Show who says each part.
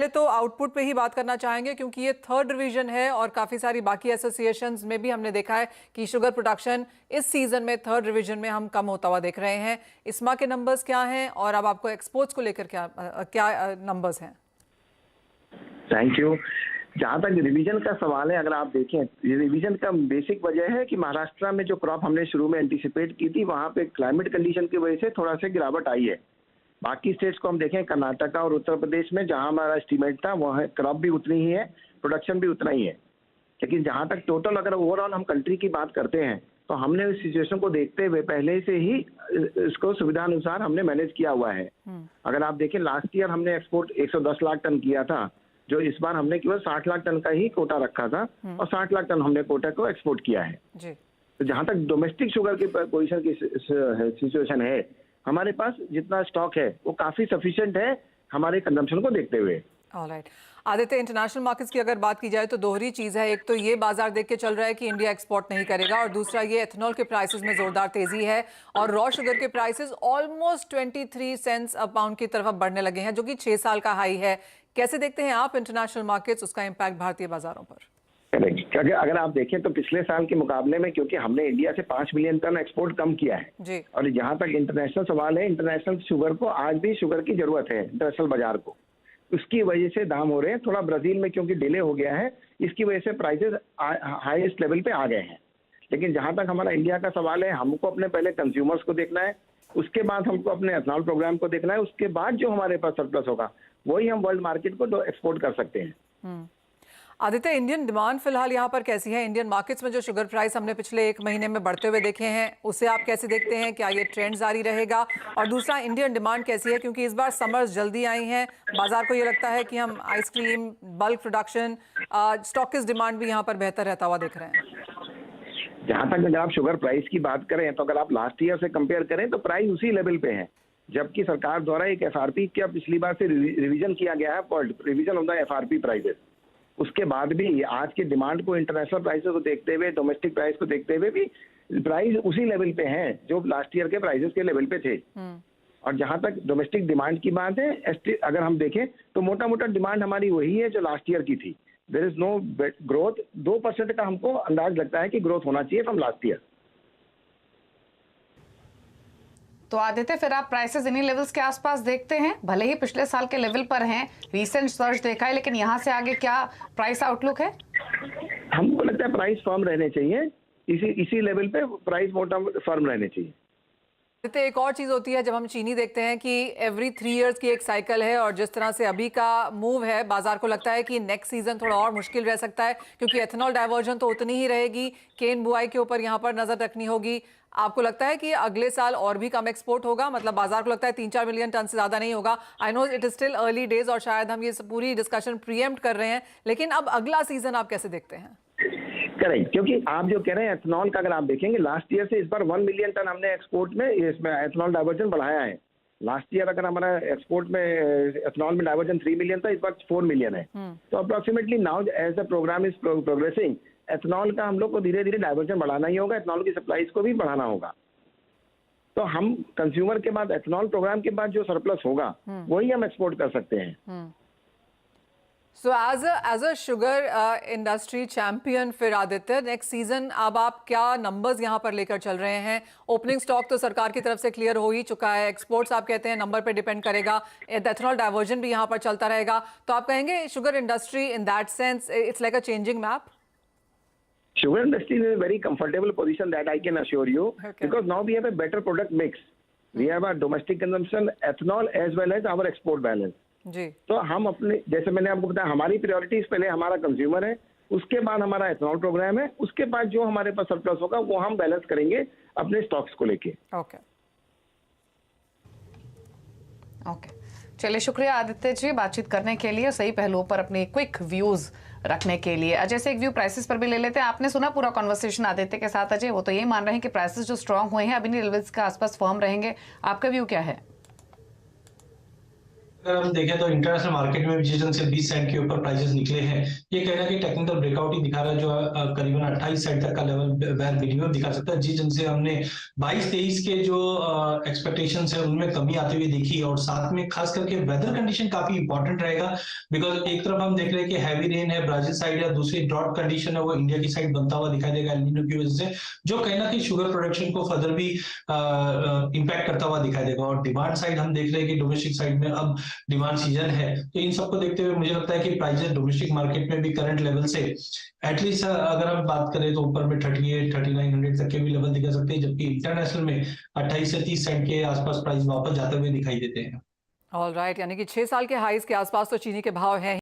Speaker 1: पहले तो आउटपुट पे ही बात करना चाहेंगे क्योंकि ये थर्ड रिवीजन है और काफ़ी सारी बाकी एसोसिएशंस में भी हमने देखा है कि शुगर प्रोडक्शन इस सीजन में थर्ड रिवीजन में हम कम होता हुआ देख रहे हैं। इस्मा के नंबर्स क्या हैं और अब आपको एक्सपोर्ट्स को लेकर क्या नंबर्स हैं?
Speaker 2: Thank you. जहाँ तक रिवीजन का सवाल है, अगर आप देखें, ये रिवीजन का बेसिक वजह है कि महाराष्ट्र में जो क्रॉप हमने शुरू में एंटीसिपेट की थी, वहाँ पे क्लाइमेट कंडीशन की वजह से थोड़ा सा गिरावट आई है। बाकी स्टेट्स को हम देखें, कर्नाटका और उत्तर प्रदेश में जहाँ हमारा एस्टीमेट था वहाँ क्रॉप भी उतनी ही है, प्रोडक्शन भी उतना ही है। लेकिन जहाँ तक टोटल अगर ओवरऑल हम कंट्री की बात करते हैं तो हमने इस सिचुएशन को देखते हुए पहले से ही इसको सुविधा अनुसार हमने मैनेज किया हुआ है। अगर आप देखें, लास्ट ईयर हमने एक्सपोर्ट 110 लाख टन किया था, जो इस बार हमने केवल 60 लाख टन का ही कोटा रखा था और 60 लाख टन हमने कोटा को एक्सपोर्ट किया है जी। तो जहाँ तक डोमेस्टिक शुगर की पोजीशन की सिचुएशन है, हमारे पास जितना स्टॉक है वो काफी सफिशिएंट है हमारे कंजम्पशन को देखते हुए।
Speaker 1: ऑलराइट आदित्य, इंटरनेशनल मार्केट्स की अगर बात की जाए तो दोहरी चीज है। एक तो ये बाजार देख के चल रहा है कि इंडिया एक्सपोर्ट नहीं करेगा और दूसरा ये एथेनॉल के प्राइसेस में जोरदार तेजी है और रॉ शुगर के प्राइसेस ऑलमोस्ट 23 सेंट्स अ पाउंड की तरफ बढ़ने लगे हैं, जो कि 6 साल का हाई है। कैसे देखते हैं आप इंटरनेशनल मार्केट्स, उसका इम्पैक्ट भारतीय बाजारों पर?
Speaker 2: अगर आप देखें तो पिछले साल के मुकाबले में, क्योंकि हमने इंडिया से 5 मिलियन टन एक्सपोर्ट कम किया है
Speaker 1: जी।
Speaker 2: और जहां तक इंटरनेशनल सवाल है, इंटरनेशनल शुगर को आज भी शुगर की जरूरत है इंटरनेशनल बाजार को। उसकी वजह से दाम हो रहे हैं। थोड़ा ब्राजील में क्योंकि डिले हो गया है, इसकी वजह से प्राइसेस हाईएस्ट लेवल पे आ गए हैं। लेकिन जहां तक हमारा इंडिया का सवाल है, हमको अपने पहले कंज्यूमर्स को देखना है, उसके बाद हमको अपने एथनॉल प्रोग्राम को देखना है, उसके बाद जो हमारे पास सरप्लस होगा वही हम वर्ल्ड मार्केट को एक्सपोर्ट कर सकते हैं।
Speaker 1: आदित्य, इंडियन डिमांड फिलहाल यहाँ पर कैसी है? इंडियन मार्केट्स में जो शुगर प्राइस हमने पिछले 1 महीने में बढ़ते हुए देखे हैं, उसे आप कैसे देखते हैं? क्या ये ट्रेंड जारी रहेगा? और दूसरा, इंडियन डिमांड कैसी है? क्योंकि इस बार समर्स जल्दी आई हैं, बाजार को ये लगता है कि हम ice cream, bulk production, stockist demand भी यहाँ पर बेहतर रहता हुआ देख रहे हैं।
Speaker 2: जहाँ तक अगर आप शुगर प्राइस की बात करें तो अगर आप लास्ट ईयर से कंपेयर करें तो प्राइस उसी लेवल पे है, जबकि सरकार द्वारा एक एफआरपी का पिछली बार से रिवीजन किया गया है, revision of the FRP prices. उसके बाद भी आज के डिमांड को, इंटरनेशनल प्राइसेस को देखते हुए, डोमेस्टिक प्राइस को देखते हुए भी प्राइस उसी लेवल पे हैं जो लास्ट ईयर के प्राइसेस के लेवल पे थे। और जहां तक डोमेस्टिक डिमांड की बात है, अगर हम देखें तो मोटा मोटा डिमांड हमारी वही है जो लास्ट ईयर की थी। There is no growth. 2% का हमको अंदाज लगता है कि ग्रोथ होना चाहिए फ्रॉम लास्ट ईयर।
Speaker 3: तो आदित्य, फिर आप प्राइसेस इन्हीं लेवल्स के आसपास देखते हैं? भले ही पिछले साल के लेवल पर हैं, रीसेंट सर्ज देखा है, लेकिन यहाँ से आगे क्या प्राइस आउटलुक है?
Speaker 2: हमको लगता है प्राइस फर्म रहने चाहिए, इसी लेवल पे प्राइस मोटा फर्म रहने चाहिए।
Speaker 1: एक और चीज होती है, जब हम चीनी देखते हैं कि एवरी 3 इयर्स की एक साइकिल है और जिस तरह से अभी का मूव है, बाजार को लगता है कि नेक्स्ट सीजन थोड़ा और मुश्किल रह सकता है क्योंकि एथेनॉल डाइवर्जन तो उतनी ही रहेगी, केन बुआई के ऊपर यहाँ पर नजर रखनी होगी। आपको लगता है कि अगले साल और भी कम एक्सपोर्ट होगा? मतलब बाजार को लगता है 3-4 मिलियन टन से ज्यादा नहीं होगा। I know it is still early days और शायद हम ये पूरी डिस्कशन प्रीएम्प्ट कर रहे हैं, लेकिन अब अगला सीजन आप कैसे देखते हैं?
Speaker 2: करेक्ट, क्योंकि आप जो कह रहे हैं एथेनॉल का, अगर आप देखेंगे लास्ट ईयर से इस बार 1 मिलियन टन हमने एक्सपोर्ट में इसमें एथेनॉल डाइवर्जन बढ़ाया है। लास्ट ईयर अगर हमारा एक्सपोर्ट में एथेनॉल में डाइवर्जन 3 मिलियन था, इस बार 4 मिलियन है। तो approximately now as the programme is progressing, ethanol का हम लोग को धीरे धीरे डाइवर्जन बढ़ाना ही होगा, एथेनॉल की सप्लाईज को भी बढ़ाना होगा। तो हम कंज्यूमर के बाद, एथेनॉल प्रोग्राम के बाद जो सरप्लस होगा वही हम एक्सपोर्ट कर सकते हैं।
Speaker 1: So as a sugar industry champion, फिर आदित्य, नेक्स्ट सीजन अब आप क्या नंबर्स यहाँ पर लेकर चल रहे हैं? ओपनिंग स्टॉक तो सरकार की तरफ से क्लियर हो ही चुका है, एक्सपोर्ट्स आप कहते हैं नंबर पे डिपेंड करेगा, एथेनॉल डाइवर्जन भी यहाँ पर चलता रहेगा। तो आप कहेंगे sugar industry in that sense it's like a changing map?
Speaker 2: Sugar industry is in a very comfortable position, that I can assure you, because now we have a better product mix. We have a domestic consumption, ethanol, as well as our export balance.
Speaker 1: जी।
Speaker 2: तो हम अपने, जैसे मैंने आपको बताया, हमारी priorities पहले हमारा कंज्यूमर है, उसके बाद हमारा एथेनॉल प्रोग्राम है, उसके बाद जो हमारे पास सरप्लस होगा वो हम बैलेंस करेंगे अपने स्टॉक्स को लेके।
Speaker 1: ओके,
Speaker 3: चलिए, शुक्रिया आदित्य जी बातचीत करने के लिए, सही पहलुओं पर अपने क्विक व्यूज रखने के लिए। अजय से एक व्यू प्राइसेस पर भी ले लेते हैं। आपने सुना पूरा कॉन्वर्सेशन आदित्य के साथ। अजय, वो तो यही मान रहे हैं कि प्राइसेस जो स्ट्रांग हुए हैं अभी नहीं लेवल्स के आसपास फर्म रहेंगे, आपका व्यू क्या है?
Speaker 4: अगर हम देखें तो इंटरनेशनल मार्केट में भी जिस ढंग से 20 सेंट के ऊपर प्राइसेस निकले हैं, ये कहना कि टेक्निकल ब्रेकआउट ही दिखा रहा है, जो करीबन 28 सेंट तक का लेवल बैर मिनिमम दिखा सकता है। जिस ढंग से हमने 22-23 के जो एक्सपेक्टेशंस है उनमें कमी आते हुए देखी, और साथ में खास करके वेदर कंडीशन काफी इंपॉर्टेंट रहेगा, बिकॉज एक तरफ हम देख रहे हैं कि हैवी रेन है ब्राजील साइड, या दूसरी ड्रॉट कंडीशन है वो इंडिया की साइड बनता हुआ दिखाई देगा एल नीनो की वजह से, जो कहना कि शुगर प्रोडक्शन को फर्दर भी इंपैक्ट करता हुआ दिखाई देगा। और डिमांड साइड हम देख रहे हैं कि डोमेस्टिक साइड में अब डिमांड सीजन है, तो इन सबको देखते हुए मुझे लगता है कि प्राइसेस डोमेस्टिक मार्केट में भी करंट लेवल से एटलीस्ट अगर हम बात करें तो ऊपर में 38-3900 तक के भी लेवल दिखा सकते हैं, जबकि इंटरनेशनल में 28 से 30 सेंट के आसपास प्राइस वापस जाते हुए दिखाई देते हैं।
Speaker 1: ऑल राइट, यानी कि 6 साल के हाईज के आसपास तो चीनी के भाव हैं।